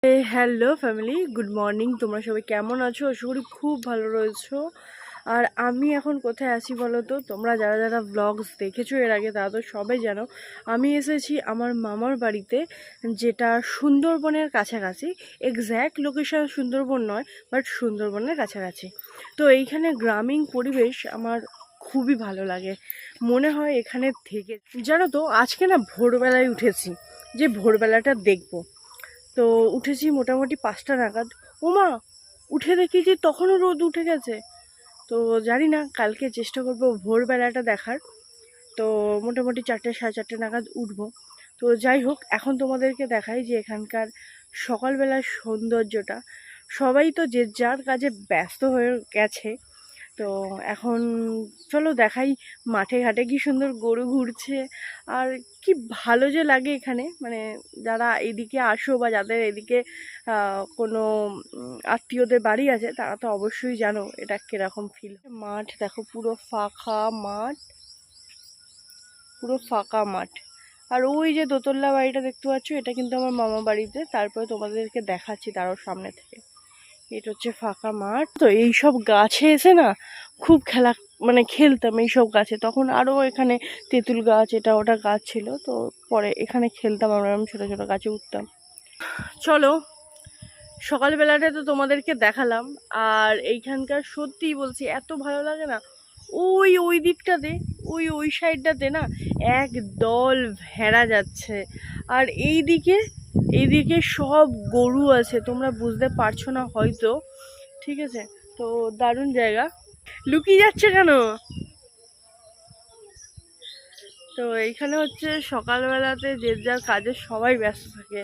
Hello family, good morning. তোমরা সবাই কেমন আছো? আশা করি খুব ভালো রয়েছো। আর আমি এখন কোথায় আছি বলো তো? তোমরা যারা যারা ব্লগস দেখেছো এর আগে তারা তো সবাই জানো আমি এসেছি আমার মামার বাড়িতে, যেটা সুন্দরবনের কাছাকাছি। এক্স্যাক্ট লোকেশন সুন্দরবন নয়, বাট সুন্দরবনের কাছাকাছি। তো এইখানে গ্রামীণ পরিবেশ আমার খুবই ভালো লাগে, মনে হয় এখানে থেকে। জানো তো, আজকে না ভোরবেলায় উঠেছি, যে ভোরবেলাটা দেখবো। তো উঠেছি মোটামুটি 5টা নাগাদ। ওমা, উঠে দেখি যে তখনও রোদ উঠে গেছে। তো জানি না, কালকে চেষ্টা করব ভোরবেলাটা দেখার। তো মোটামুটি 4টে সাড়ে 4টে নাগাদ উঠবো। তো যাই হোক, এখন তোমাদেরকে দেখাই যে এখানকার সকালবেলার সৌন্দর্যটা। সবাই তো যে যার কাজে ব্যস্ত হয়ে গেছে। তো এখন চলো দেখাই মাঠে ঘাটে কি সুন্দর গরু ঘুরছে। আর কি ভালো যে লাগে এখানে, মানে যারা এদিকে আসো বা যাদের এদিকে কোনো আত্মীয়দের বাড়ি আছে তারা তো অবশ্যই জানো এটা কিরকম ফিল। মাঠ দেখো, পুরো ফাঁকা মাঠ, পুরো ফাঁকা মাঠ। আর ওই যে দোতলা বাড়িটা দেখতে পাচ্ছ, এটা কিন্তু আমার মামা বাড়িতে। তারপরে তোমাদেরকে দেখাচ্ছি তারও সামনে থেকে। এটা হচ্ছে ফাঁকা মাঠ। তো এইসব গাছে এসে না খুব খেলতাম এইসব গাছে। তখন আরও এখানে তেঁতুল গাছ এটা ওটা গাছ ছিল। তো পরে এখানে খেলতাম আমরা, ছোটো ছোটো গাছে উঠতাম। চলো, সকালবেলাটা তো তোমাদেরকে দেখালাম। আর এইখানকার সত্যিই বলছি এত ভালো লাগে না। ওই ওই দিকটাতে, ওই সাইডটাতে না এক দল ভেড়া যাচ্ছে। আর এইদিকে সব গরু আছে, তোমরা বুঝতে পারছো না হয়তো। ঠিক আছে, তো দারুণ জায়গা। লুকিয়ে যাচ্ছে কেন? তো এইখানে হচ্ছে সকালবেলাতে যে যার কাজে সবাই ব্যস্ত থাকে।